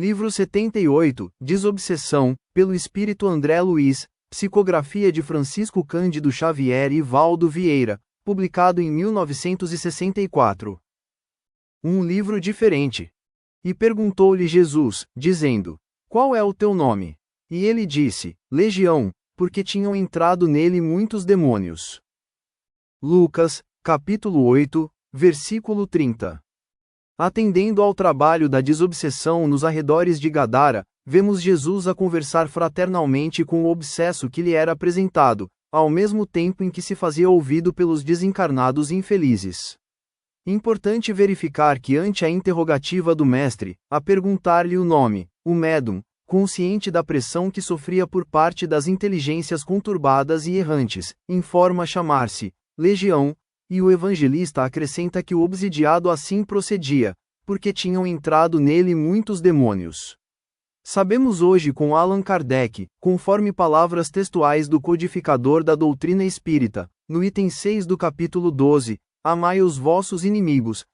Livro 78, Desobsessão, pelo Espírito André Luiz, psicografia de Francisco Cândido Xavier e Valdo Vieira, publicado em 1964. Um livro diferente. E perguntou-lhe Jesus, dizendo: Qual é o teu nome? E ele disse: Legião, porque tinham entrado nele muitos demônios. Lucas, capítulo 8, versículo 30. Atendendo ao trabalho da desobsessão nos arredores de Gadara, vemos Jesus a conversar fraternalmente com o obsesso que lhe era apresentado, ao mesmo tempo em que se fazia ouvido pelos desencarnados infelizes. Importante verificar que ante a interrogativa do mestre, a perguntar-lhe o nome, o médium, consciente da pressão que sofria por parte das inteligências conturbadas e errantes, informa chamar-se Legião, e o evangelista acrescenta que o obsidiado assim procedia, porque tinham entrado nele muitos demônios. Sabemos hoje com Allan Kardec, conforme palavras textuais do codificador da doutrina espírita, no item 6 do capítulo 12, Amai os vossos inimigos,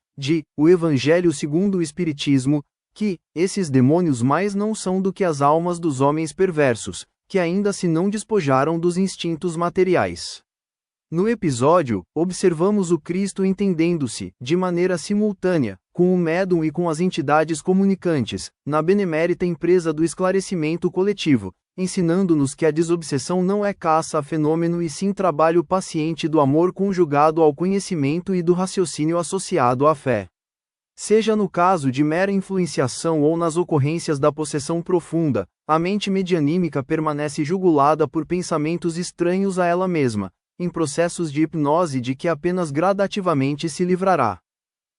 O Evangelho segundo o Espiritismo, que esses demônios mais não são do que as almas dos homens perversos, que ainda se não despojaram dos instintos materiais. No episódio, observamos o Cristo entendendo-se, de maneira simultânea, com o médium e com as entidades comunicantes, na benemérita empresa do esclarecimento coletivo, ensinando-nos que a desobsessão não é caça a fenômeno e sim trabalho paciente do amor conjugado ao conhecimento e do raciocínio associado à fé. Seja no caso de mera influenciação ou nas ocorrências da possessão profunda, a mente medianímica permanece jugulada por pensamentos estranhos a ela mesma, em processos de hipnose de que apenas gradativamente se livrará.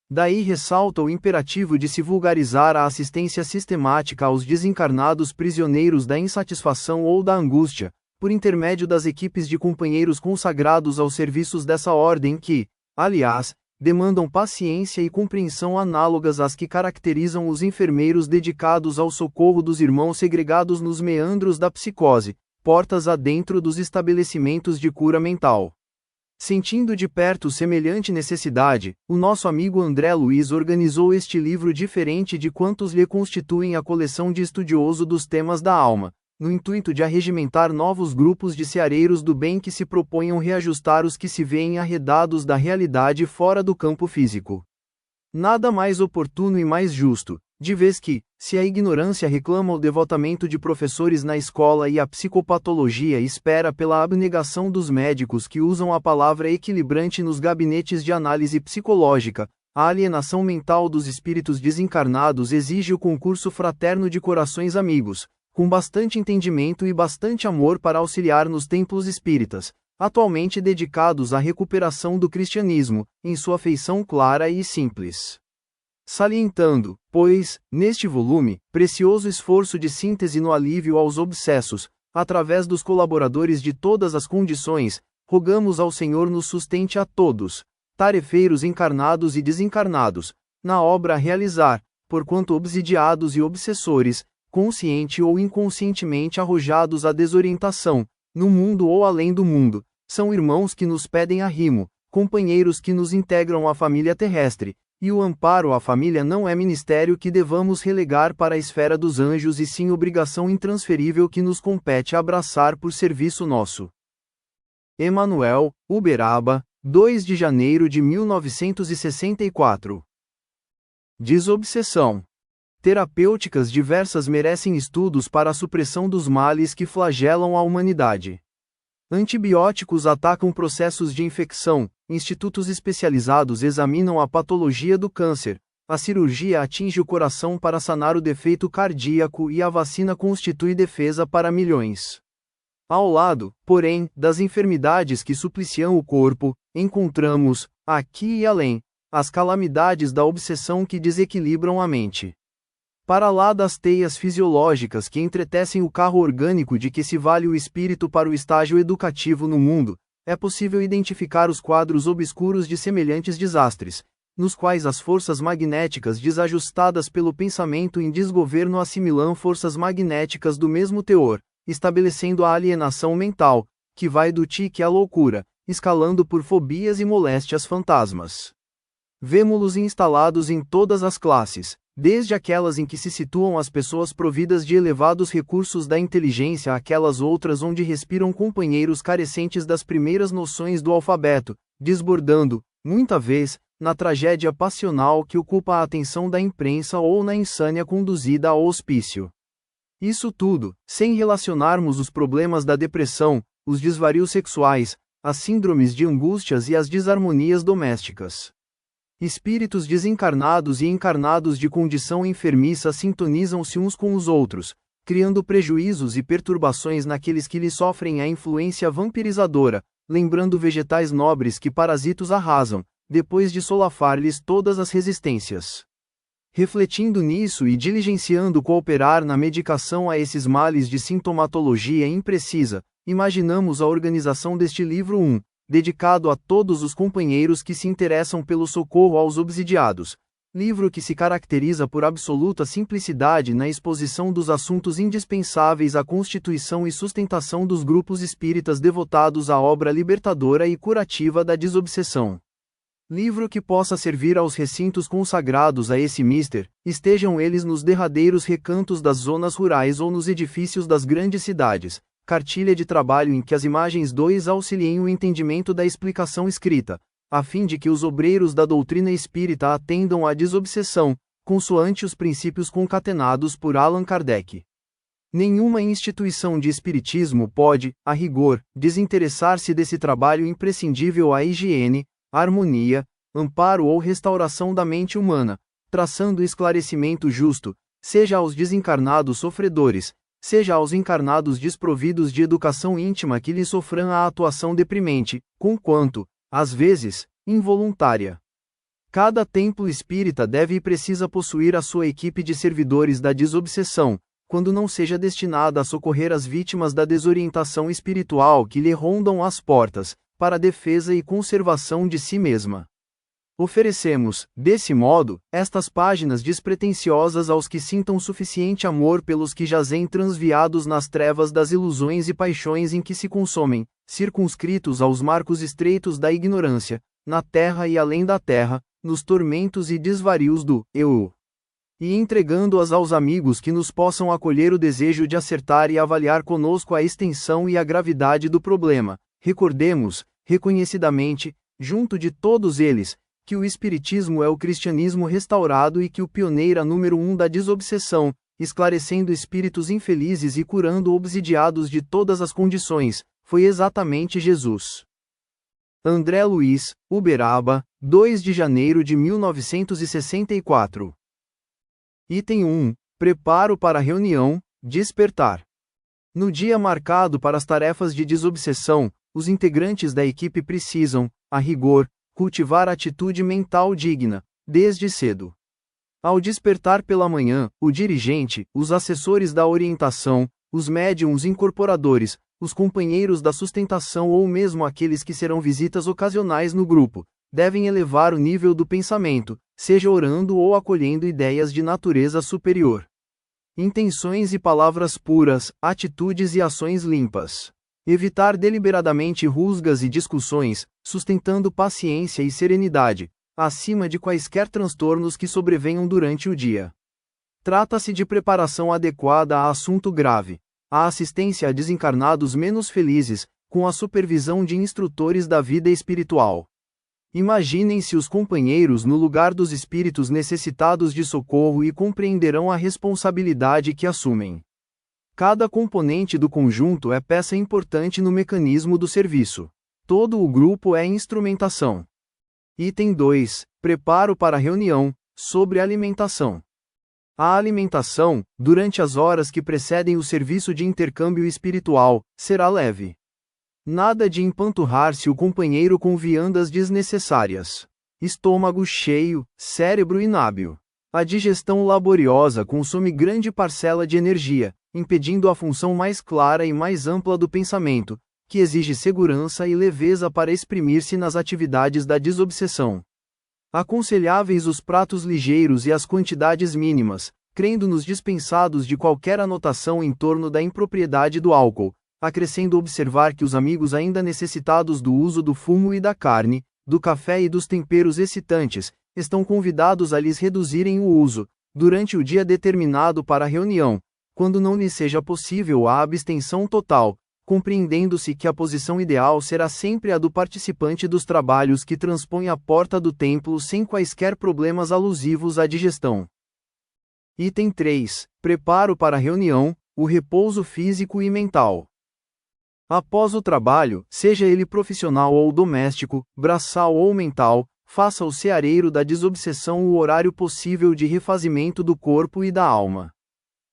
Daí ressalta o imperativo de se vulgarizar a assistência sistemática aos desencarnados prisioneiros da insatisfação ou da angústia, por intermédio das equipes de companheiros consagrados aos serviços dessa ordem que, aliás, demandam paciência e compreensão análogas às que caracterizam os enfermeiros dedicados ao socorro dos irmãos segregados nos meandros da psicose, portas adentro dos estabelecimentos de cura mental. Sentindo de perto semelhante necessidade, o nosso amigo André Luiz organizou este livro diferente de quantos lhe constituem a coleção de estudioso dos temas da alma, no intuito de arregimentar novos grupos de seareiros do bem que se proponham reajustar os que se veem arredados da realidade fora do campo físico. Nada mais oportuno e mais justo, de vez que, se a ignorância reclama o devotamento de professores na escola e a psicopatologia espera pela abnegação dos médicos que usam a palavra equilibrante nos gabinetes de análise psicológica, a alienação mental dos espíritos desencarnados exige o concurso fraterno de corações amigos, com bastante entendimento e bastante amor para auxiliar nos templos espíritas, atualmente dedicados à recuperação do cristianismo, em sua feição clara e simples. Salientando, pois, neste volume, precioso esforço de síntese no alívio aos obsessos, através dos colaboradores de todas as condições, rogamos ao Senhor nos sustente a todos, tarefeiros encarnados e desencarnados, na obra a realizar, porquanto obsidiados e obsessores, consciente ou inconscientemente arrojados à desorientação, no mundo ou além do mundo, são irmãos que nos pedem arrimo, companheiros que nos integram à família terrestre, e o amparo à família não é ministério que devamos relegar para a esfera dos anjos e sim obrigação intransferível que nos compete abraçar por serviço nosso. Emanuel, Uberaba, 2 de janeiro de 1964. Desobsessão. Terapêuticas diversas merecem estudos para a supressão dos males que flagelam a humanidade. Antibióticos atacam processos de infecção, institutos especializados examinam a patologia do câncer, a cirurgia atinge o coração para sanar o defeito cardíaco e a vacina constitui defesa para milhões. Ao lado, porém, das enfermidades que supliciam o corpo, encontramos, aqui e além, as calamidades da obsessão que desequilibram a mente. Para lá das teias fisiológicas que entretecem o carro orgânico de que se vale o espírito para o estágio educativo no mundo, é possível identificar os quadros obscuros de semelhantes desastres, nos quais as forças magnéticas desajustadas pelo pensamento em desgoverno assimilam forças magnéticas do mesmo teor, estabelecendo a alienação mental, que vai do tique à loucura, escalando por fobias e moléstias fantasmas. Vemo-los instalados em todas as classes, desde aquelas em que se situam as pessoas providas de elevados recursos da inteligência àquelas outras onde respiram companheiros carecentes das primeiras noções do alfabeto, desbordando, muita vez, na tragédia passional que ocupa a atenção da imprensa ou na insânia conduzida ao hospício. Isso tudo, sem relacionarmos os problemas da depressão, os desvarios sexuais, as síndromes de angústias e as desarmonias domésticas. Espíritos desencarnados e encarnados de condição enfermiça sintonizam-se uns com os outros, criando prejuízos e perturbações naqueles que lhe sofrem a influência vampirizadora, lembrando vegetais nobres que parasitos arrasam, depois de solafar-lhes todas as resistências. Refletindo nisso e diligenciando cooperar na medicação a esses males de sintomatologia imprecisa, imaginamos a organização deste livro 1, dedicado a todos os companheiros que se interessam pelo socorro aos obsidiados, livro que se caracteriza por absoluta simplicidade na exposição dos assuntos indispensáveis à constituição e sustentação dos grupos espíritas devotados à obra libertadora e curativa da desobsessão. Livro que possa servir aos recintos consagrados a esse mister, estejam eles nos derradeiros recantos das zonas rurais ou nos edifícios das grandes cidades, cartilha de trabalho em que as imagens 2 auxiliem o entendimento da explicação escrita, a fim de que os obreiros da doutrina espírita atendam à desobsessão, consoante os princípios concatenados por Allan Kardec. Nenhuma instituição de espiritismo pode, a rigor, desinteressar-se desse trabalho imprescindível à higiene, harmonia, amparo ou restauração da mente humana, traçando esclarecimento justo, seja aos desencarnados sofredores, seja aos encarnados desprovidos de educação íntima que lhes sofram a atuação deprimente, conquanto, às vezes, involuntária. Cada templo espírita deve e precisa possuir a sua equipe de servidores da desobsessão, quando não seja destinada a socorrer as vítimas da desorientação espiritual que lhe rondam as portas, para a defesa e conservação de si mesma. Oferecemos, desse modo, estas páginas despretensiosas aos que sintam suficiente amor pelos que jazem transviados nas trevas das ilusões e paixões em que se consomem, circunscritos aos marcos estreitos da ignorância, na terra e além da terra, nos tormentos e desvarios do eu. E entregando-as aos amigos que nos possam acolher o desejo de acertar e avaliar conosco a extensão e a gravidade do problema. Recordemos, reconhecidamente, junto de todos eles, que o Espiritismo é o cristianismo restaurado e que o pioneiro número 1 da desobsessão, esclarecendo espíritos infelizes e curando obsidiados de todas as condições, foi exatamente Jesus. André Luiz, Uberaba, 2 de janeiro de 1964. Item 1. Preparo para a reunião, despertar. No dia marcado para as tarefas de desobsessão, os integrantes da equipe precisam, a rigor, cultivar atitude mental digna, desde cedo. Ao despertar pela manhã, o dirigente, os assessores da orientação, os médiuns incorporadores, os companheiros da sustentação ou mesmo aqueles que serão visitas ocasionais no grupo, devem elevar o nível do pensamento, seja orando ou acolhendo ideias de natureza superior. Intenções e palavras puras, atitudes e ações limpas. Evitar deliberadamente rusgas e discussões, sustentando paciência e serenidade, acima de quaisquer transtornos que sobrevenham durante o dia. Trata-se de preparação adequada a assunto grave, a assistência a desencarnados menos felizes, com a supervisão de instrutores da vida espiritual. Imaginem-se os companheiros no lugar dos espíritos necessitados de socorro e compreenderão a responsabilidade que assumem. Cada componente do conjunto é peça importante no mecanismo do serviço. Todo o grupo é instrumentação. Item 2. Preparo para a reunião, sobre alimentação. A alimentação, durante as horas que precedem o serviço de intercâmbio espiritual, será leve. Nada de empanturrar-se o companheiro com viandas desnecessárias. Estômago cheio, cérebro inábil. A digestão laboriosa consome grande parcela de energia, impedindo a função mais clara e mais ampla do pensamento, que exige segurança e leveza para exprimir-se nas atividades da desobsessão. Aconselháveis os pratos ligeiros e as quantidades mínimas, crendo-nos dispensados de qualquer anotação em torno da impropriedade do álcool, acrescendo observar que os amigos ainda necessitados do uso do fumo e da carne, do café e dos temperos excitantes, estão convidados a lhes reduzirem o uso, durante o dia determinado para a reunião, quando não lhe seja possível a abstenção total, compreendendo-se que a posição ideal será sempre a do participante dos trabalhos que transpõe a porta do templo sem quaisquer problemas alusivos à digestão. Item 3. Preparo para a reunião, o repouso físico e mental. Após o trabalho, seja ele profissional ou doméstico, braçal ou mental, faça o ceareiro da desobsessão o horário possível de refazimento do corpo e da alma.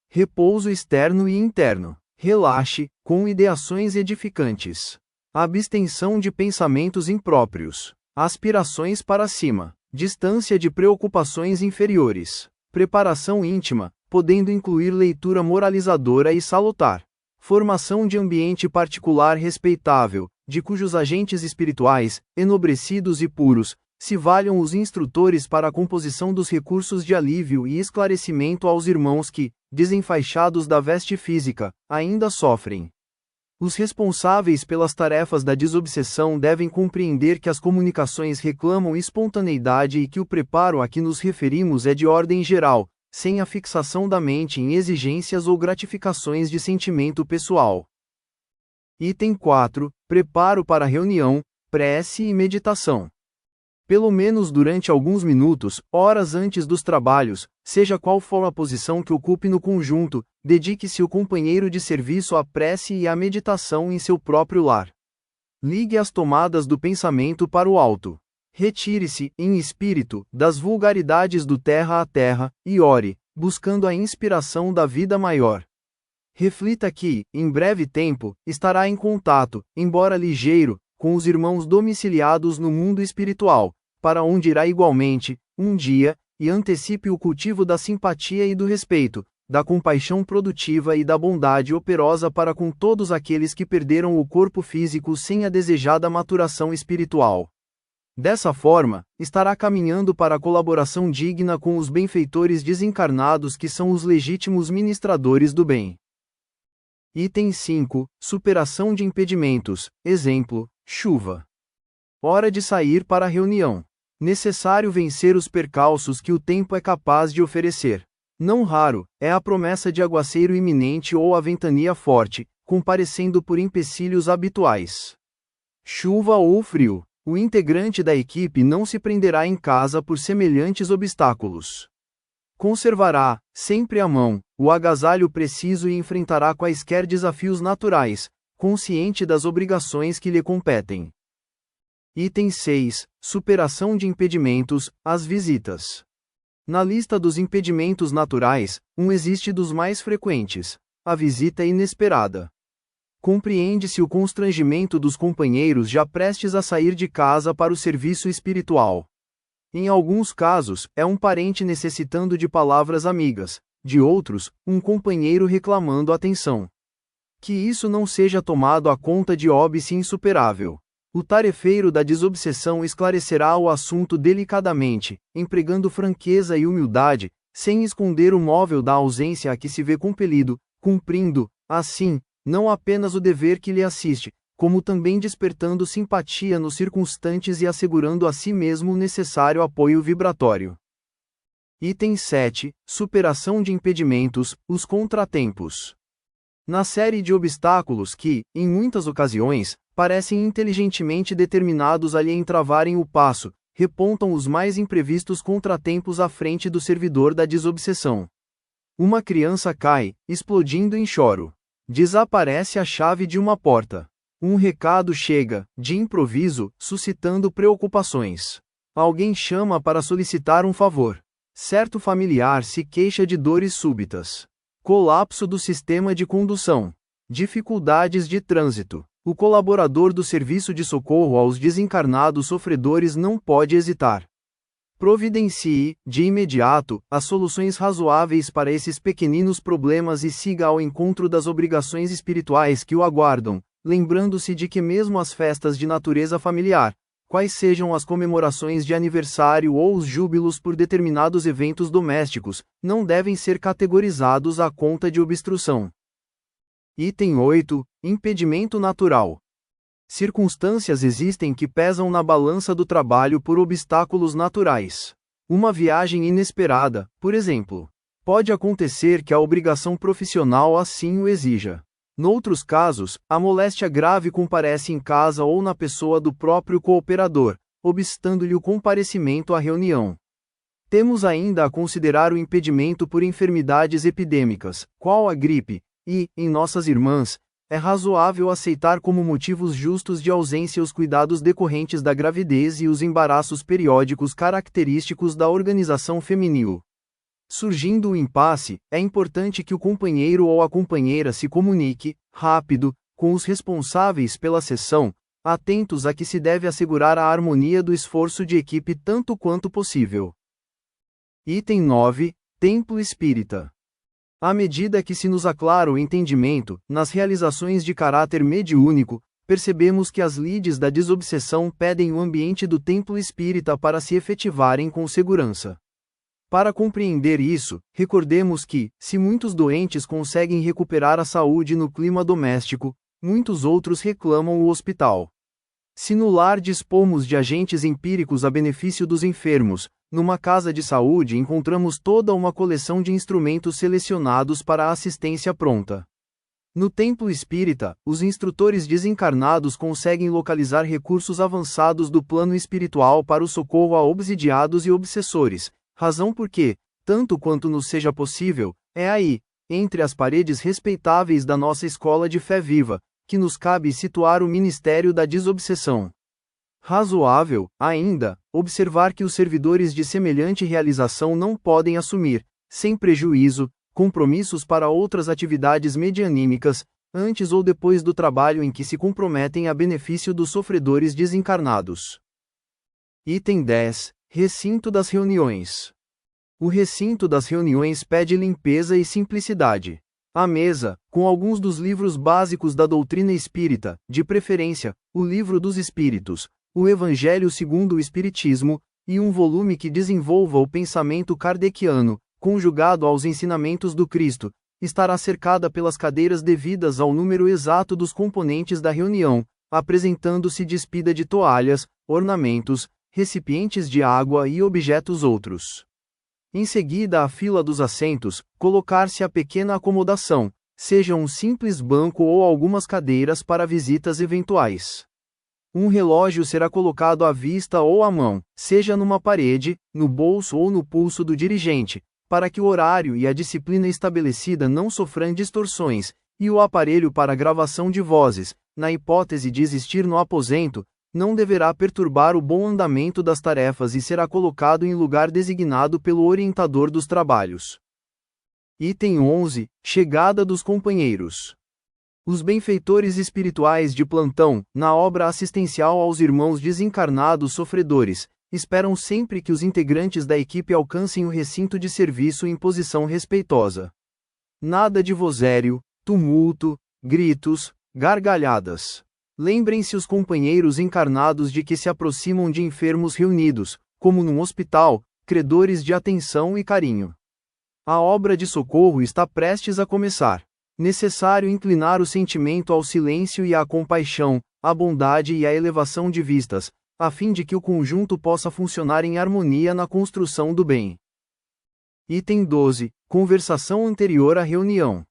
Repouso externo e interno. Relaxe, com ideações edificantes. Abstenção de pensamentos impróprios. Aspirações para cima. Distância de preocupações inferiores. Preparação íntima, podendo incluir leitura moralizadora e salutar. Formação de ambiente particular respeitável, de cujos agentes espirituais, enobrecidos e puros, se valham os instrutores para a composição dos recursos de alívio e esclarecimento aos irmãos que, desenfaixados da veste física, ainda sofrem. Os responsáveis pelas tarefas da desobsessão devem compreender que as comunicações reclamam espontaneidade e que o preparo a que nos referimos é de ordem geral, sem a fixação da mente em exigências ou gratificações de sentimento pessoal. Item 4. Preparo para a reunião, prece e meditação. Pelo menos durante alguns minutos, horas antes dos trabalhos, seja qual for a posição que ocupe no conjunto, dedique-se o companheiro de serviço à prece e à meditação em seu próprio lar. Ligue as tomadas do pensamento para o alto. Retire-se, em espírito, das vulgaridades do terra a terra, e ore, buscando a inspiração da vida maior. Reflita que, em breve tempo, estará em contato, embora ligeiro, com os irmãos domiciliados no mundo espiritual, para onde irá igualmente, um dia, e antecipe o cultivo da simpatia e do respeito, da compaixão produtiva e da bondade operosa para com todos aqueles que perderam o corpo físico sem a desejada maturação espiritual. Dessa forma, estará caminhando para a colaboração digna com os benfeitores desencarnados que são os legítimos ministradores do bem. Item 5. Superação de impedimentos, exemplo, chuva. Hora de sair para a reunião. Necessário vencer os percalços que o tempo é capaz de oferecer. Não raro, é a promessa de aguaceiro iminente ou a ventania forte, comparecendo por empecilhos habituais. Chuva ou frio. O integrante da equipe não se prenderá em casa por semelhantes obstáculos. Conservará, sempre à mão, o agasalho preciso e enfrentará quaisquer desafios naturais, consciente das obrigações que lhe competem. Item 6. Superação de impedimentos, as visitas. Na lista dos impedimentos naturais, existe dos mais frequentes: a visita inesperada. Compreende-se o constrangimento dos companheiros já prestes a sair de casa para o serviço espiritual. Em alguns casos, é um parente necessitando de palavras amigas, de outros, um companheiro reclamando atenção. Que isso não seja tomado à conta de óbice insuperável. O tarefeiro da desobsessão esclarecerá o assunto delicadamente, empregando franqueza e humildade, sem esconder o móvel da ausência a que se vê compelido, cumprindo, assim, não apenas o dever que lhe assiste, como também despertando simpatia nos circunstantes e assegurando a si mesmo o necessário apoio vibratório. Item 7. Superação de impedimentos, os contratempos. Na série de obstáculos que, em muitas ocasiões, parecem inteligentemente determinados a lhe entravarem o passo, repontam os mais imprevistos contratempos à frente do servidor da desobsessão. Uma criança cai, explodindo em choro. Desaparece a chave de uma porta. Um recado chega, de improviso, suscitando preocupações. Alguém chama para solicitar um favor. Certo familiar se queixa de dores súbitas. Colapso do sistema de condução. Dificuldades de trânsito. O colaborador do serviço de socorro aos desencarnados sofredores não pode hesitar. Providencie, de imediato, as soluções razoáveis para esses pequeninos problemas e siga ao encontro das obrigações espirituais que o aguardam, lembrando-se de que mesmo as festas de natureza familiar, quais sejam as comemorações de aniversário ou os júbilos por determinados eventos domésticos, não devem ser categorizados à conta de obstrução. Item 8. Impedimento natural. Circunstâncias existem que pesam na balança do trabalho por obstáculos naturais. Uma viagem inesperada, por exemplo. Pode acontecer que a obrigação profissional assim o exija. Noutros casos, a moléstia grave comparece em casa ou na pessoa do próprio cooperador, obstando-lhe o comparecimento à reunião. Temos ainda a considerar o impedimento por enfermidades epidêmicas, qual a gripe, e, em nossas irmãs, é razoável aceitar como motivos justos de ausência os cuidados decorrentes da gravidez e os embaraços periódicos característicos da organização feminil. Surgindo o impasse, é importante que o companheiro ou a companheira se comunique, rápido, com os responsáveis pela sessão, atentos a que se deve assegurar a harmonia do esforço de equipe tanto quanto possível. Item 9. Templo espírita. À medida que se nos aclara o entendimento, nas realizações de caráter mediúnico, percebemos que as lides da desobsessão pedem o ambiente do templo espírita para se efetivarem com segurança. Para compreender isso, recordemos que, se muitos doentes conseguem recuperar a saúde no clima doméstico, muitos outros reclamam o hospital. Se no lar dispomos de agentes empíricos a benefício dos enfermos, numa casa de saúde encontramos toda uma coleção de instrumentos selecionados para a assistência pronta. No templo espírita, os instrutores desencarnados conseguem localizar recursos avançados do plano espiritual para o socorro a obsidiados e obsessores, razão porque, tanto quanto nos seja possível, é aí, entre as paredes respeitáveis da nossa escola de fé viva, que nos cabe situar o ministério da desobsessão. Razoável, ainda, observar que os servidores de semelhante realização não podem assumir, sem prejuízo, compromissos para outras atividades medianímicas, antes ou depois do trabalho em que se comprometem a benefício dos sofredores desencarnados. Item 10. Recinto das reuniões. O recinto das reuniões pede limpeza e simplicidade. A mesa, com alguns dos livros básicos da doutrina espírita, de preferência, o Livro dos Espíritos, o Evangelho segundo o Espiritismo, e um volume que desenvolva o pensamento kardeciano, conjugado aos ensinamentos do Cristo, estará cercada pelas cadeiras devidas ao número exato dos componentes da reunião, apresentando-se despida de toalhas, ornamentos, recipientes de água e objetos outros. Em seguida à fila dos assentos, colocar-se a pequena acomodação, seja um simples banco ou algumas cadeiras para visitas eventuais. Um relógio será colocado à vista ou à mão, seja numa parede, no bolso ou no pulso do dirigente, para que o horário e a disciplina estabelecida não sofram distorções, e o aparelho para gravação de vozes, na hipótese de existir no aposento, não deverá perturbar o bom andamento das tarefas e será colocado em lugar designado pelo orientador dos trabalhos. Item 11. Chegada dos companheiros. Os benfeitores espirituais de plantão, na obra assistencial aos irmãos desencarnados sofredores, esperam sempre que os integrantes da equipe alcancem o recinto de serviço em posição respeitosa. Nada de vozerio, tumulto, gritos, gargalhadas. Lembrem-se os companheiros encarnados de que se aproximam de enfermos reunidos, como num hospital, credores de atenção e carinho. A obra de socorro está prestes a começar. Necessário inclinar o sentimento ao silêncio e à compaixão, à bondade e à elevação de vistas, a fim de que o conjunto possa funcionar em harmonia na construção do bem. Item 12. Conversação anterior à reunião.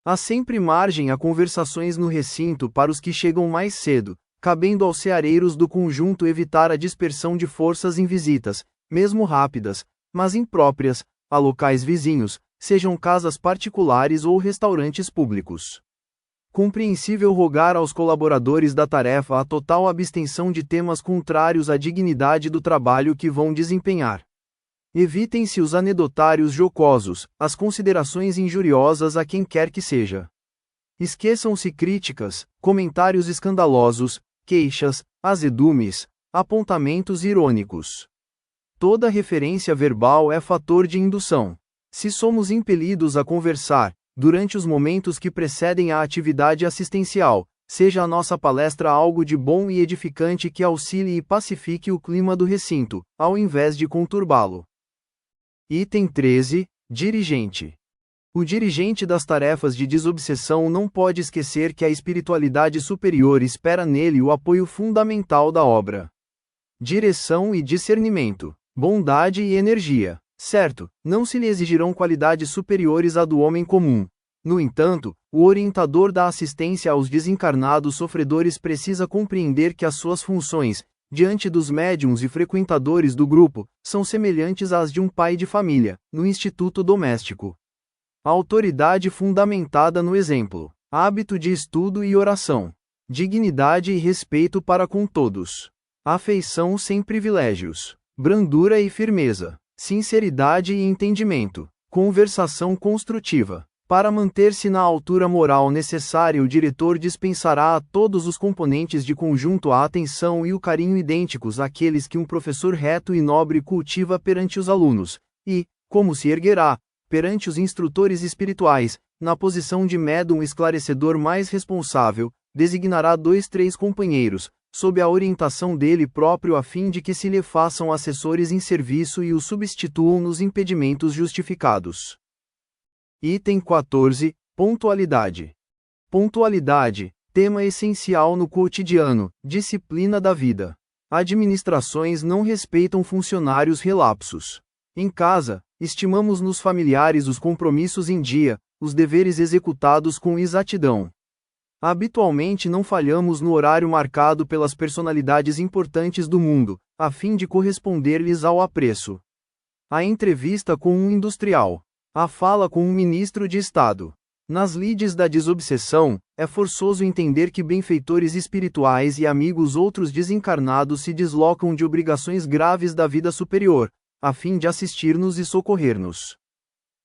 Há sempre margem a conversações no recinto para os que chegam mais cedo, cabendo aos ceareiros do conjunto evitar a dispersão de forças em visitas, mesmo rápidas, mas impróprias, a locais vizinhos, sejam casas particulares ou restaurantes públicos. Compreensível rogar aos colaboradores da tarefa a total abstenção de temas contrários à dignidade do trabalho que vão desempenhar. Evitem-se os anedotários jocosos, as considerações injuriosas a quem quer que seja. Esqueçam-se críticas, comentários escandalosos, queixas, azedumes, apontamentos irônicos. Toda referência verbal é fator de indução. Se somos impelidos a conversar, durante os momentos que precedem a atividade assistencial, seja a nossa palestra algo de bom e edificante que auxilie e pacifique o clima do recinto, ao invés de conturbá-lo. Item 13. Dirigente. O dirigente das tarefas de desobsessão não pode esquecer que a espiritualidade superior espera nele o apoio fundamental da obra. Direção e discernimento, bondade e energia, Certo, não se lhe exigirão qualidades superiores à do homem comum. No entanto, o orientador da assistência aos desencarnados sofredores precisa compreender que as suas funções, diante dos médiuns e frequentadores do grupo, são semelhantes às de um pai de família, no instituto doméstico. A autoridade fundamentada no exemplo, hábito de estudo e oração, dignidade e respeito para com todos, afeição sem privilégios, brandura e firmeza, sinceridade e entendimento, conversação construtiva. Para manter-se na altura moral necessária, o diretor dispensará a todos os componentes de conjunto a atenção e o carinho idênticos àqueles que um professor reto e nobre cultiva perante os alunos, e, como se erguerá, perante os instrutores espirituais, na posição de médium esclarecedor mais responsável, designará 2-3 companheiros, sob a orientação dele próprio a fim de que se lhe façam assessores em serviço e o substituam nos impedimentos justificados. Item 14. Pontualidade. Pontualidade, tema essencial no cotidiano, disciplina da vida. Administrações não respeitam funcionários relapsos. Em casa, estimamos nos familiares os compromissos em dia, os deveres executados com exatidão. Habitualmente não falhamos no horário marcado pelas personalidades importantes do mundo, a fim de corresponder-lhes ao apreço. A entrevista com um industrial. A fala com um ministro de Estado. Nas lides da desobsessão, é forçoso entender que benfeitores espirituais e amigos outros desencarnados se deslocam de obrigações graves da vida superior, a fim de assistir-nos e socorrer-nos.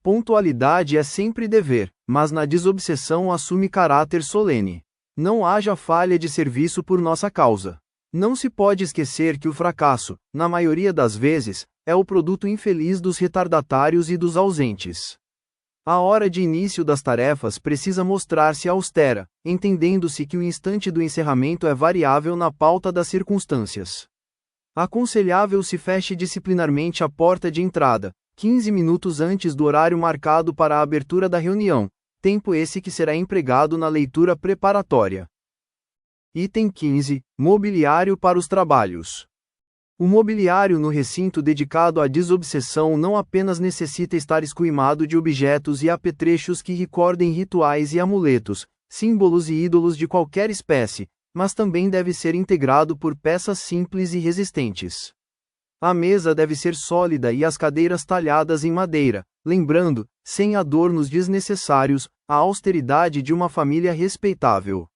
Pontualidade é sempre dever, mas na desobsessão assume caráter solene. Não haja falha de serviço por nossa causa. Não se pode esquecer que o fracasso, na maioria das vezes, é o produto infeliz dos retardatários e dos ausentes. A hora de início das tarefas precisa mostrar-se austera, entendendo-se que o instante do encerramento é variável na pauta das circunstâncias. Aconselhável se feche disciplinarmente a porta de entrada, 15 minutos antes do horário marcado para a abertura da reunião, tempo esse que será empregado na leitura preparatória. Item 15. Mobiliário para os trabalhos. O mobiliário no recinto dedicado à desobsessão não apenas necessita estar esquimado de objetos e apetrechos que recordem rituais e amuletos, símbolos e ídolos de qualquer espécie, mas também deve ser integrado por peças simples e resistentes. A mesa deve ser sólida e as cadeiras talhadas em madeira, lembrando, sem adornos desnecessários, a austeridade de uma família respeitável.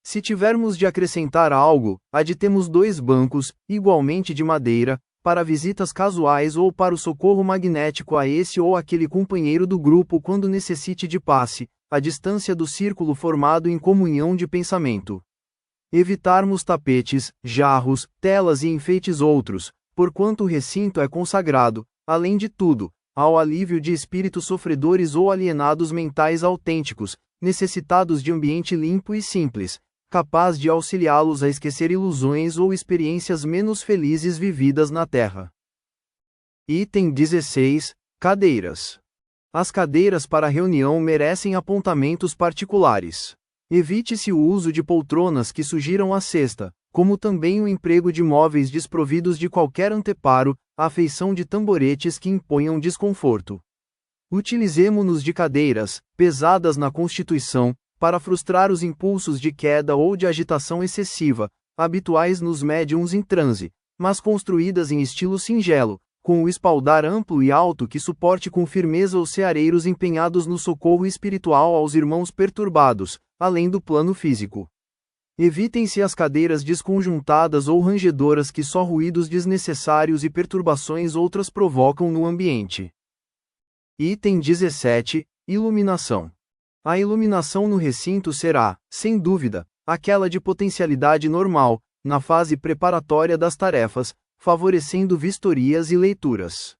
Se tivermos de acrescentar algo, aditemos 2 bancos, igualmente de madeira, para visitas casuais ou para o socorro magnético a esse ou aquele companheiro do grupo quando necessite de passe, à distância do círculo formado em comunhão de pensamento. Evitarmos tapetes, jarros, telas e enfeites outros, porquanto o recinto é consagrado, além de tudo, ao alívio de espíritos sofredores ou alienados mentais autênticos, necessitados de ambiente limpo e simples, capaz de auxiliá-los a esquecer ilusões ou experiências menos felizes vividas na Terra. Item 16. Cadeiras. As cadeiras para reunião merecem apontamentos particulares. Evite-se o uso de poltronas que sugiram a cesta, como também o emprego de móveis desprovidos de qualquer anteparo, a feição de tamboretes que imponham desconforto. Utilizemo-nos de cadeiras, pesadas na constituição, para frustrar os impulsos de queda ou de agitação excessiva, habituais nos médiuns em transe, mas construídas em estilo singelo, com o espaldar amplo e alto que suporte com firmeza os ceareiros empenhados no socorro espiritual aos irmãos perturbados, além do plano físico. Evitem-se as cadeiras desconjuntadas ou rangedoras que só ruídos desnecessários e perturbações outras provocam no ambiente. Item 17. Iluminação. A iluminação no recinto será, sem dúvida, aquela de potencialidade normal, na fase preparatória das tarefas, favorecendo vistorias e leituras.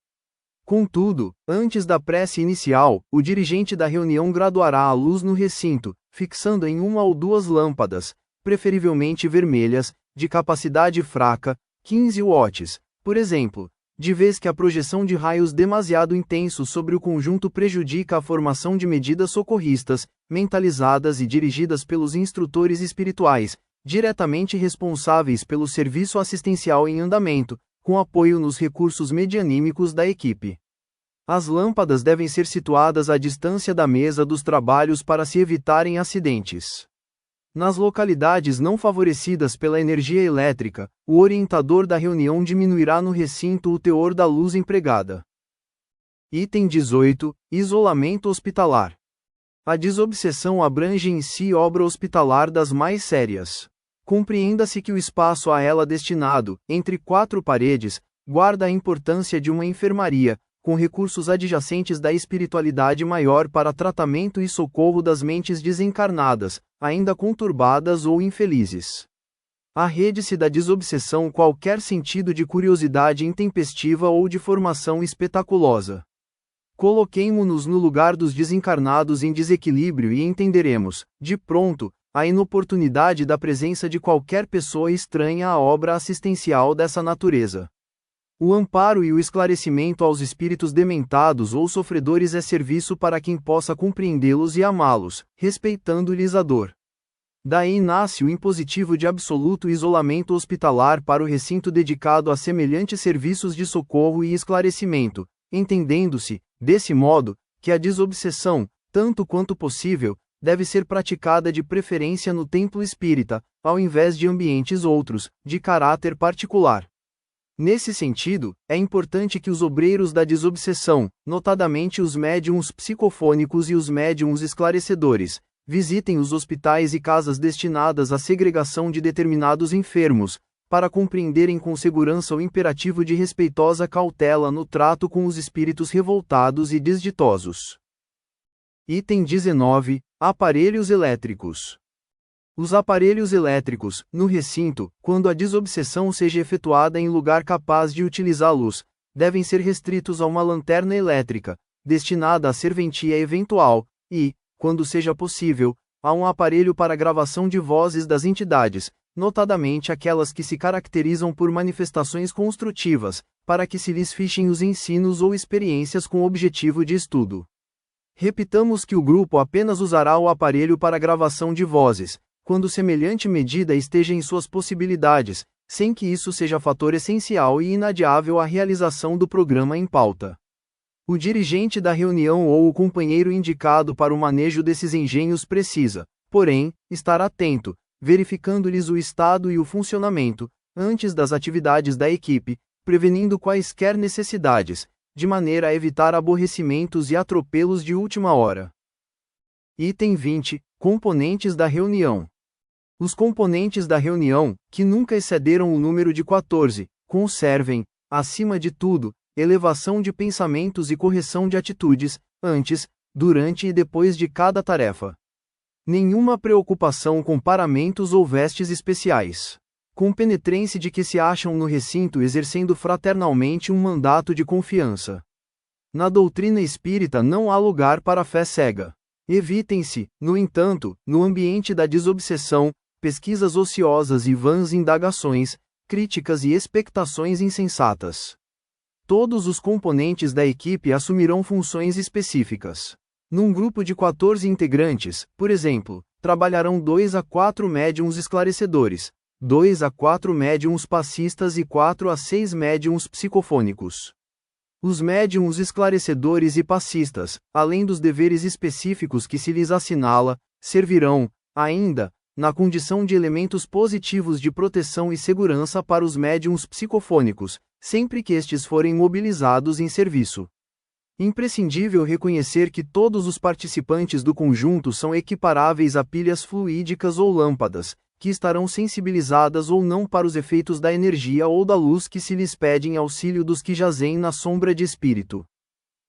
Contudo, antes da prece inicial, o dirigente da reunião graduará a luz no recinto, fixando em 1 ou 2 lâmpadas, preferivelmente vermelhas, de capacidade fraca, 15 watts, por exemplo, de vez que a projeção de raios demasiado intensos sobre o conjunto prejudica a formação de medidas socorristas, mentalizadas e dirigidas pelos instrutores espirituais, diretamente responsáveis pelo serviço assistencial em andamento, com apoio nos recursos medianímicos da equipe. As lâmpadas devem ser situadas à distância da mesa dos trabalhos para se evitarem acidentes. Nas localidades não favorecidas pela energia elétrica, o orientador da reunião diminuirá no recinto o teor da luz empregada. Item 18. Isolamento hospitalar. A desobsessão abrange em si obra hospitalar das mais sérias. Compreenda-se que o espaço a ela destinado, entre quatro paredes, guarda a importância de uma enfermaria, com recursos adjacentes da espiritualidade maior para tratamento e socorro das mentes desencarnadas, ainda conturbadas ou infelizes. Arrede-se da desobsessão qualquer sentido de curiosidade intempestiva ou de formação espetaculosa. Coloquemo-nos no lugar dos desencarnados em desequilíbrio e entenderemos, de pronto, a inoportunidade da presença de qualquer pessoa estranha à obra assistencial dessa natureza. O amparo e o esclarecimento aos espíritos dementados ou sofredores é serviço para quem possa compreendê-los e amá-los, respeitando-lhes a dor. Daí nasce o impositivo de absoluto isolamento hospitalar para o recinto dedicado a semelhantes serviços de socorro e esclarecimento, entendendo-se, desse modo, que a desobsessão, tanto quanto possível, deve ser praticada de preferência no templo espírita, ao invés de ambientes outros, de caráter particular. Nesse sentido, é importante que os obreiros da desobsessão, notadamente os médiuns psicofônicos e os médiuns esclarecedores, visitem os hospitais e casas destinadas à segregação de determinados enfermos, para compreenderem com segurança o imperativo de respeitosa cautela no trato com os espíritos revoltados e desditosos. Item 19. Aparelhos elétricos. Os aparelhos elétricos, no recinto, quando a desobsessão seja efetuada em lugar capaz de utilizá-los, devem ser restritos a uma lanterna elétrica, destinada à serventia eventual, e, quando seja possível, a um aparelho para gravação de vozes das entidades, notadamente aquelas que se caracterizam por manifestações construtivas, para que se lhes fichem os ensinos ou experiências com objetivo de estudo. Repitamos que o grupo apenas usará o aparelho para gravação de vozes, quando semelhante medida esteja em suas possibilidades, sem que isso seja fator essencial e inadiável à realização do programa em pauta. O dirigente da reunião ou o companheiro indicado para o manejo desses engenhos precisa, porém, estar atento, verificando-lhes o estado e o funcionamento, antes das atividades da equipe, prevenindo quaisquer necessidades, de maneira a evitar aborrecimentos e atropelos de última hora. Item 20. Componentes da reunião. Os componentes da reunião, que nunca excederam o número de 14, conservem, acima de tudo, elevação de pensamentos e correção de atitudes, antes, durante e depois de cada tarefa. Nenhuma preocupação com paramentos ou vestes especiais. Compenetrem-se de que se acham no recinto exercendo fraternalmente um mandato de confiança. Na doutrina espírita não há lugar para a fé cega. Evitem-se, no entanto, no ambiente da desobsessão, pesquisas ociosas e vãs indagações, críticas e expectações insensatas. Todos os componentes da equipe assumirão funções específicas. Num grupo de 14 integrantes, por exemplo, trabalharão 2 a 4 médiuns esclarecedores, 2 a 4 médiuns passistas e 4 a 6 médiuns psicofônicos. Os médiuns esclarecedores e passistas, além dos deveres específicos que se lhes assinala, servirão, ainda, na condição de elementos positivos de proteção e segurança para os médiuns psicofônicos, sempre que estes forem mobilizados em serviço. Imprescindível reconhecer que todos os participantes do conjunto são equiparáveis a pilhas fluídicas ou lâmpadas, que estarão sensibilizadas ou não para os efeitos da energia ou da luz que se lhes pede em auxílio dos que jazem na sombra de espírito.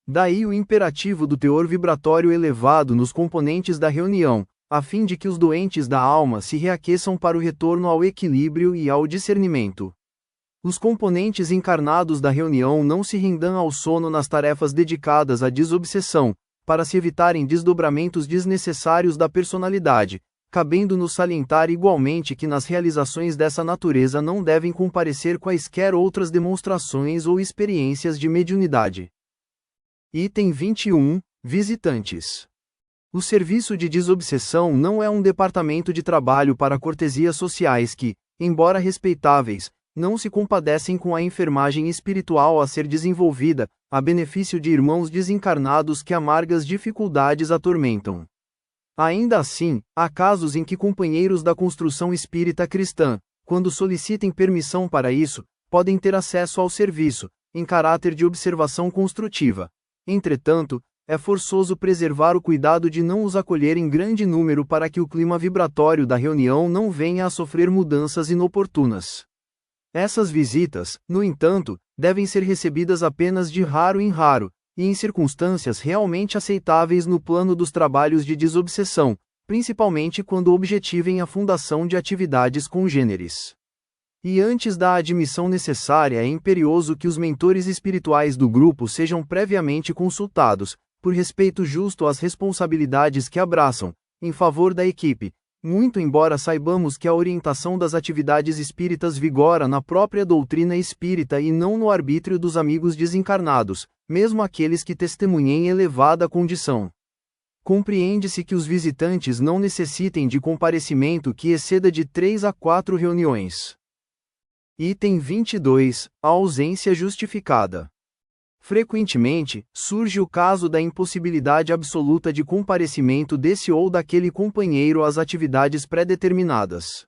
Daí o imperativo do teor vibratório elevado nos componentes da reunião, a fim de que os doentes da alma se reaqueçam para o retorno ao equilíbrio e ao discernimento. Os componentes encarnados da reunião não se rendam ao sono nas tarefas dedicadas à desobsessão, para se evitarem desdobramentos desnecessários da personalidade, cabendo-nos salientar igualmente que nas realizações dessa natureza não devem comparecer quaisquer outras demonstrações ou experiências de mediunidade. Item 21. Visitantes. O serviço de desobsessão não é um departamento de trabalho para cortesias sociais que, embora respeitáveis, não se compadecem com a enfermagem espiritual a ser desenvolvida, a benefício de irmãos desencarnados que amargas dificuldades atormentam. Ainda assim, há casos em que companheiros da construção espírita cristã, quando solicitem permissão para isso, podem ter acesso ao serviço, em caráter de observação construtiva. Entretanto, é forçoso preservar o cuidado de não os acolher em grande número para que o clima vibratório da reunião não venha a sofrer mudanças inoportunas. Essas visitas, no entanto, devem ser recebidas apenas de raro em raro, e em circunstâncias realmente aceitáveis no plano dos trabalhos de desobsessão, principalmente quando objetivem a fundação de atividades congêneres. E antes da admissão necessária é imperioso que os mentores espirituais do grupo sejam previamente consultados, por respeito justo às responsabilidades que abraçam, em favor da equipe, muito embora saibamos que a orientação das atividades espíritas vigora na própria doutrina espírita e não no arbítrio dos amigos desencarnados, mesmo aqueles que testemunhem elevada condição. Compreende-se que os visitantes não necessitem de comparecimento que exceda de 3 a 4 reuniões. Item 22. A ausência justificada. Frequentemente, surge o caso da impossibilidade absoluta de comparecimento desse ou daquele companheiro às atividades pré-determinadas.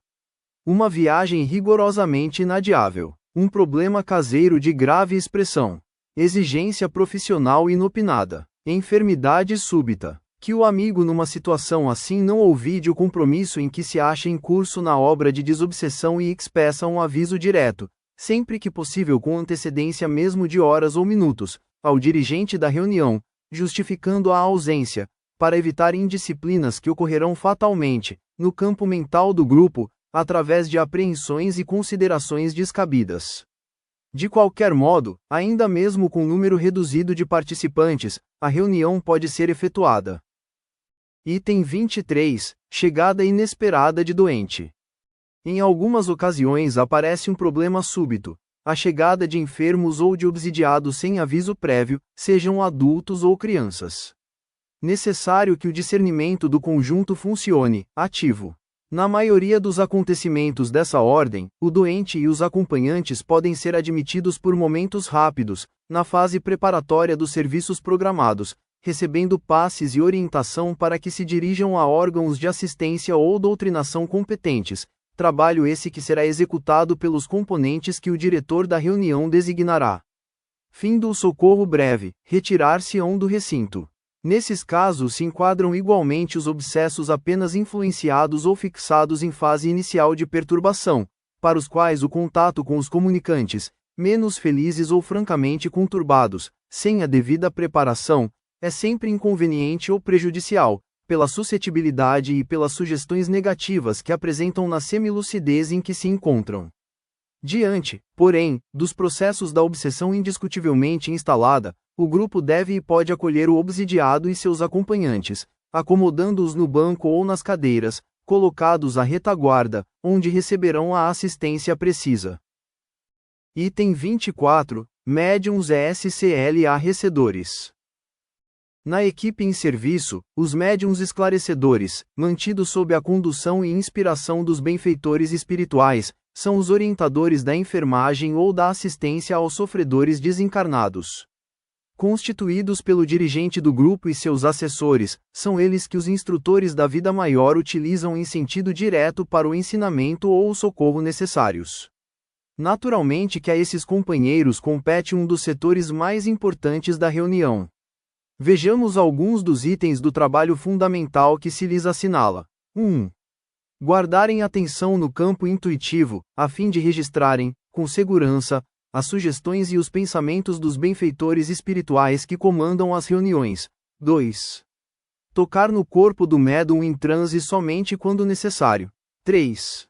Uma viagem rigorosamente inadiável. Um problema caseiro de grave expressão. Exigência profissional inopinada. Enfermidade súbita. Que o amigo numa situação assim não ouvide o compromisso em que se acha em curso na obra de desobsessão e expeça um aviso direto, sempre que possível com antecedência mesmo de horas ou minutos, ao dirigente da reunião, justificando a ausência, para evitar indisciplinas que ocorrerão fatalmente, no campo mental do grupo, através de apreensões e considerações descabidas. De qualquer modo, ainda mesmo com número reduzido de participantes, a reunião pode ser efetuada. Item 23. Chegada inesperada de doente. Em algumas ocasiões aparece um problema súbito, a chegada de enfermos ou de obsidiados sem aviso prévio, sejam adultos ou crianças. Necessário que o discernimento do conjunto funcione, ativo. Na maioria dos acontecimentos dessa ordem, o doente e os acompanhantes podem ser admitidos por momentos rápidos, na fase preparatória dos serviços programados, recebendo passes e orientação para que se dirijam a órgãos de assistência ou doutrinação competentes, trabalho esse que será executado pelos componentes que o diretor da reunião designará. Fim do socorro breve, retirar-se-ão do recinto. Nesses casos se enquadram igualmente os obsessos apenas influenciados ou fixados em fase inicial de perturbação, para os quais o contato com os comunicantes, menos felizes ou francamente conturbados, sem a devida preparação, é sempre inconveniente ou prejudicial, pela suscetibilidade e pelas sugestões negativas que apresentam na semilucidez em que se encontram. Diante, porém, dos processos da obsessão indiscutivelmente instalada, o grupo deve e pode acolher o obsidiado e seus acompanhantes, acomodando-os no banco ou nas cadeiras, colocados à retaguarda, onde receberão a assistência precisa. Item 24. Médiuns ESCLA recedores. Na equipe em serviço, os médiuns esclarecedores, mantidos sob a condução e inspiração dos benfeitores espirituais, são os orientadores da enfermagem ou da assistência aos sofredores desencarnados. Constituídos pelo dirigente do grupo e seus assessores, são eles que os instrutores da vida maior utilizam em sentido direto para o ensinamento ou o socorro necessários. Naturalmente que a esses companheiros compete um dos setores mais importantes da reunião. Vejamos alguns dos itens do trabalho fundamental que se lhes assinala. 1. Guardarem atenção no campo intuitivo, a fim de registrarem, com segurança, as sugestões e os pensamentos dos benfeitores espirituais que comandam as reuniões. 2. Tocar no corpo do médium em transe somente quando necessário. 3.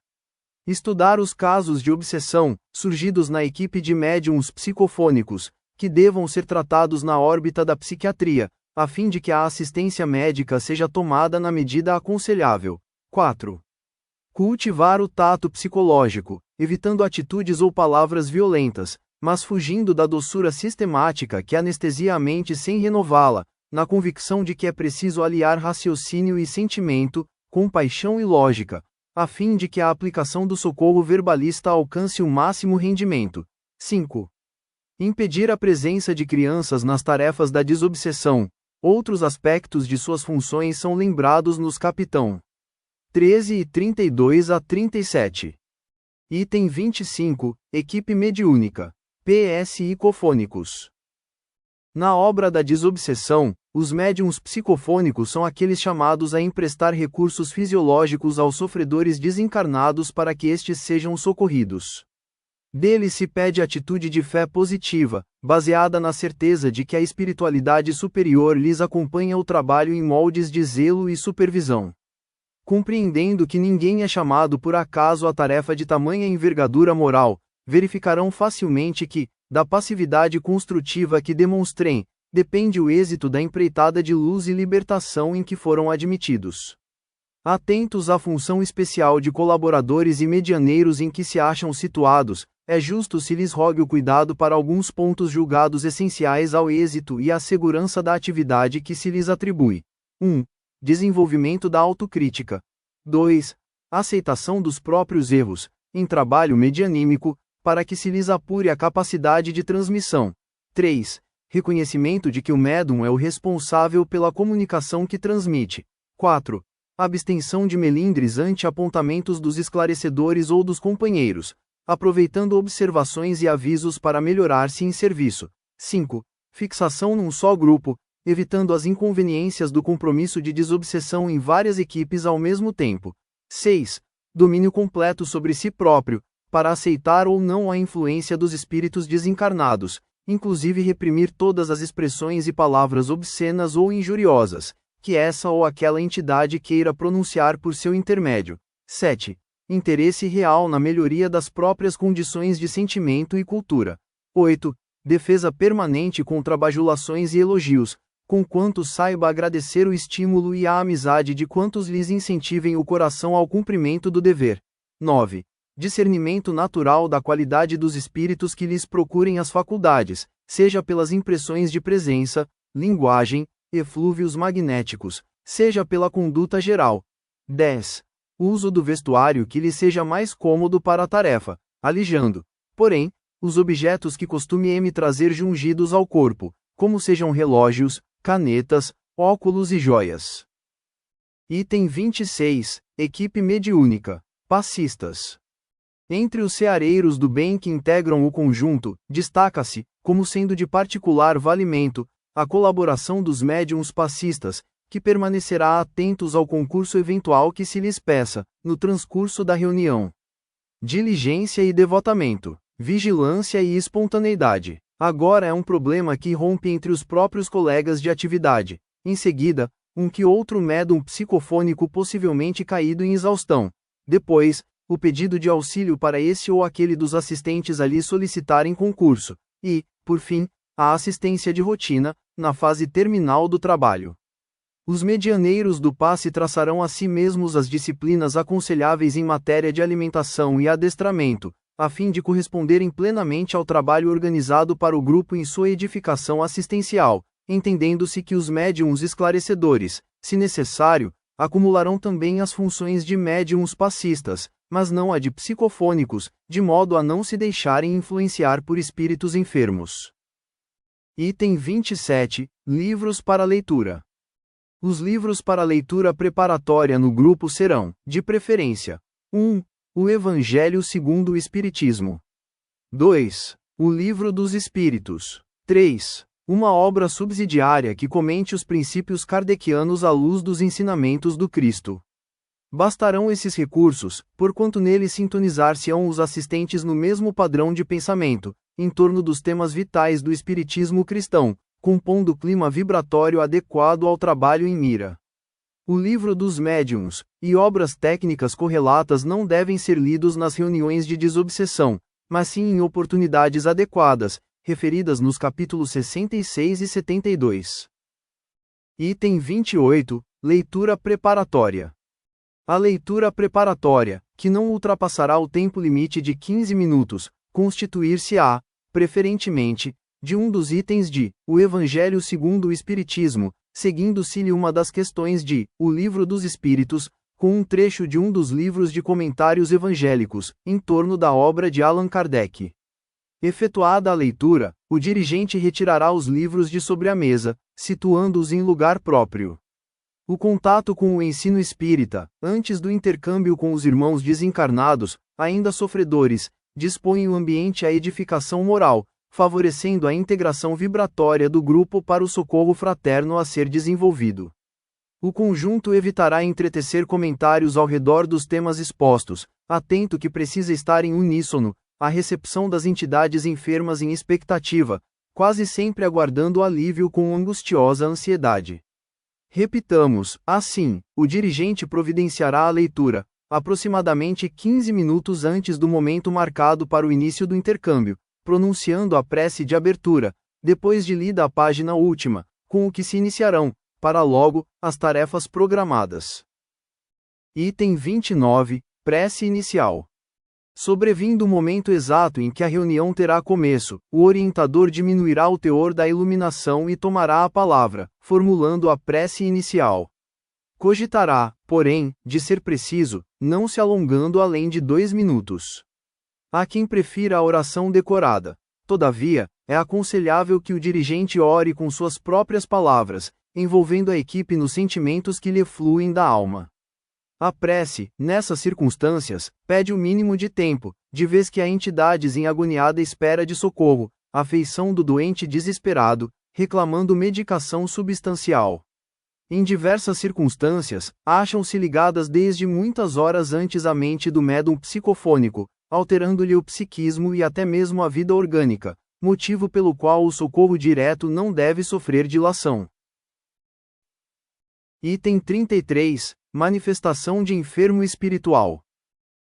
Estudar os casos de obsessão, surgidos na equipe de médiums psicofônicos, que devam ser tratados na órbita da psiquiatria, a fim de que a assistência médica seja tomada na medida aconselhável. 4. Cultivar o tato psicológico, evitando atitudes ou palavras violentas, mas fugindo da doçura sistemática que anestesia a mente sem renová-la, na convicção de que é preciso aliar raciocínio e sentimento, compaixão e lógica, a fim de que a aplicação do socorro verbalista alcance o máximo rendimento. 5. Impedir a presença de crianças nas tarefas da desobsessão. Outros aspectos de suas funções são lembrados nos capitão 13 e 32 a 37. Item 25, Equipe mediúnica. PSI Cofônicos. Na obra da desobsessão, os médiuns psicofônicos são aqueles chamados a emprestar recursos fisiológicos aos sofredores desencarnados para que estes sejam socorridos. Deles se pede atitude de fé positiva, baseada na certeza de que a espiritualidade superior lhes acompanha o trabalho em moldes de zelo e supervisão. Compreendendo que ninguém é chamado por acaso à tarefa de tamanha envergadura moral, verificarão facilmente que, da passividade construtiva que demonstrem, depende o êxito da empreitada de luz e libertação em que foram admitidos. Atentos à função especial de colaboradores e medianeiros em que se acham situados, é justo se lhes rogue o cuidado para alguns pontos julgados essenciais ao êxito e à segurança da atividade que se lhes atribui. 1. Desenvolvimento da autocrítica. 2. Aceitação dos próprios erros, em trabalho medianímico, para que se lhes apure a capacidade de transmissão. 3. Reconhecimento de que o médium é o responsável pela comunicação que transmite. 4. Abstenção de melindres ante apontamentos dos esclarecedores ou dos companheiros, aproveitando observações e avisos para melhorar-se em serviço. 5. Fixação num só grupo, evitando as inconveniências do compromisso de desobsessão em várias equipes ao mesmo tempo. 6. Domínio completo sobre si próprio, para aceitar ou não a influência dos espíritos desencarnados, inclusive reprimir todas as expressões e palavras obscenas ou injuriosas, que essa ou aquela entidade queira pronunciar por seu intermédio. 7. Interesse real na melhoria das próprias condições de sentimento e cultura. 8. Defesa permanente contra bajulações e elogios, conquanto saiba agradecer o estímulo e a amizade de quantos lhes incentivem o coração ao cumprimento do dever. 9. Discernimento natural da qualidade dos espíritos que lhes procurem as faculdades, seja pelas impressões de presença, linguagem, eflúvios magnéticos, seja pela conduta geral. 10. Uso do vestuário que lhe seja mais cômodo para a tarefa, alijando, porém, os objetos que costume trazer jungidos ao corpo, como sejam relógios, canetas, óculos e joias. Item 26, Equipe mediúnica. Passistas. Entre os ceareiros do bem que integram o conjunto, destaca-se, como sendo de particular valimento, a colaboração dos médiuns passistas, que permanecerá atentos ao concurso eventual que se lhes peça, no transcurso da reunião. Diligência e devotamento, vigilância e espontaneidade. Agora é um problema que rompe entre os próprios colegas de atividade. Em seguida, um que outro médium psicofônico possivelmente caído em exaustão. Depois, o pedido de auxílio para esse ou aquele dos assistentes a lhe solicitarem concurso. E, por fim, a assistência de rotina, na fase terminal do trabalho. Os medianeiros do passe traçarão a si mesmos as disciplinas aconselháveis em matéria de alimentação e adestramento, a fim de corresponderem plenamente ao trabalho organizado para o grupo em sua edificação assistencial, entendendo-se que os médiuns esclarecedores, se necessário, acumularão também as funções de médiuns passistas, mas não a de psicofônicos, de modo a não se deixarem influenciar por espíritos enfermos. Item 27, Livros para leitura. Os livros para leitura preparatória no grupo serão, de preferência: 1. O Evangelho segundo o Espiritismo. 2. O Livro dos Espíritos. 3. Uma obra subsidiária que comente os princípios kardecianos à luz dos ensinamentos do Cristo. Bastarão esses recursos, porquanto neles sintonizar-se-ão os assistentes no mesmo padrão de pensamento, em torno dos temas vitais do espiritismo cristão, compondo clima vibratório adequado ao trabalho em mira. O livro dos médiuns, e obras técnicas correlatas não devem ser lidos nas reuniões de desobsessão, mas sim em oportunidades adequadas, referidas nos capítulos 66 e 72. Item 28, Leitura preparatória. A leitura preparatória, que não ultrapassará o tempo limite de 15 minutos, constituir-se-á, preferentemente, de um dos itens de O Evangelho segundo o Espiritismo, seguindo-se-lhe uma das questões de O Livro dos Espíritos, com um trecho de um dos livros de comentários evangélicos, em torno da obra de Allan Kardec. Efetuada a leitura, o dirigente retirará os livros de sobre a mesa, situando-os em lugar próprio. O contato com o ensino espírita, antes do intercâmbio com os irmãos desencarnados, ainda sofredores, dispõe o ambiente à edificação moral, favorecendo a integração vibratória do grupo para o socorro fraterno a ser desenvolvido. O conjunto evitará entretecer comentários ao redor dos temas expostos, atento que precisa estar em uníssono, a recepção das entidades enfermas em expectativa, quase sempre aguardando alívio com angustiosa ansiedade. Repitamos, assim, o dirigente providenciará a leitura, aproximadamente 15 minutos antes do momento marcado para o início do intercâmbio, pronunciando a prece de abertura, depois de lida a página última, com o que se iniciarão, para logo, as tarefas programadas. Item 29, Prece inicial. Sobrevindo o momento exato em que a reunião terá começo, o orientador diminuirá o teor da iluminação e tomará a palavra, formulando a prece inicial. Cogitará, porém, de ser preciso, não se alongando além de 2 minutos. Há quem prefira a oração decorada. Todavia, é aconselhável que o dirigente ore com suas próprias palavras, envolvendo a equipe nos sentimentos que lhe fluem da alma. A prece, nessas circunstâncias, pede o mínimo de tempo, de vez que há entidades em agoniada espera de socorro, afeição do doente desesperado, reclamando medicação substancial. Em diversas circunstâncias, acham-se ligadas desde muitas horas antes à mente do médium psicofônico, alterando-lhe o psiquismo e até mesmo a vida orgânica, motivo pelo qual o socorro direto não deve sofrer dilação. Item 33. Manifestação de enfermo espiritual.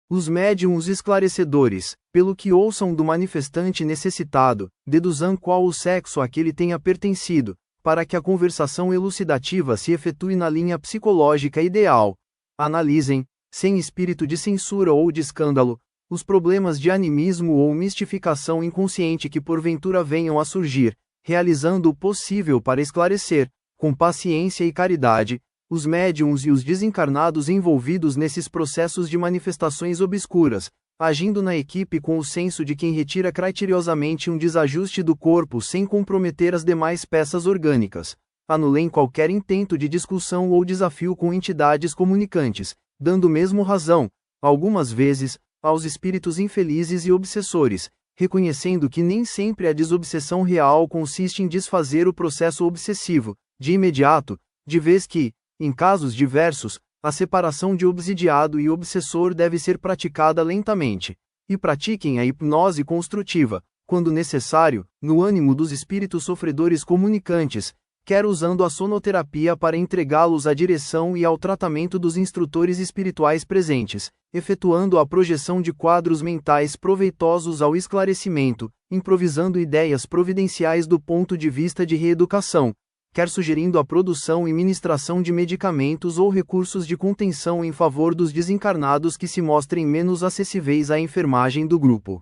Os médiuns esclarecedores, pelo que ouçam do manifestante necessitado, deduzam qual o sexo a que ele tenha pertencido, para que a conversação elucidativa se efetue na linha psicológica ideal. Analisem, sem espírito de censura ou de escândalo, os problemas de animismo ou mistificação inconsciente que porventura venham a surgir, realizando o possível para esclarecer, com paciência e caridade, os médiuns e os desencarnados envolvidos nesses processos de manifestações obscuras, agindo na equipe com o senso de quem retira criteriosamente um desajuste do corpo sem comprometer as demais peças orgânicas. Anulem qualquer intento de discussão ou desafio com entidades comunicantes, dando mesmo razão, algumas vezes, aos espíritos infelizes e obsessores, reconhecendo que nem sempre a desobsessão real consiste em desfazer o processo obsessivo, de imediato, de vez que, em casos diversos, a separação de obsidiado e obsessor deve ser praticada lentamente. E pratiquem a hipnose construtiva, quando necessário, no ânimo dos espíritos sofredores comunicantes, quer usando a sonoterapia para entregá-los à direção e ao tratamento dos instrutores espirituais presentes, efetuando a projeção de quadros mentais proveitosos ao esclarecimento, improvisando ideias providenciais do ponto de vista de reeducação, quer sugerindo a produção e ministração de medicamentos ou recursos de contenção em favor dos desencarnados que se mostrem menos acessíveis à enfermagem do grupo.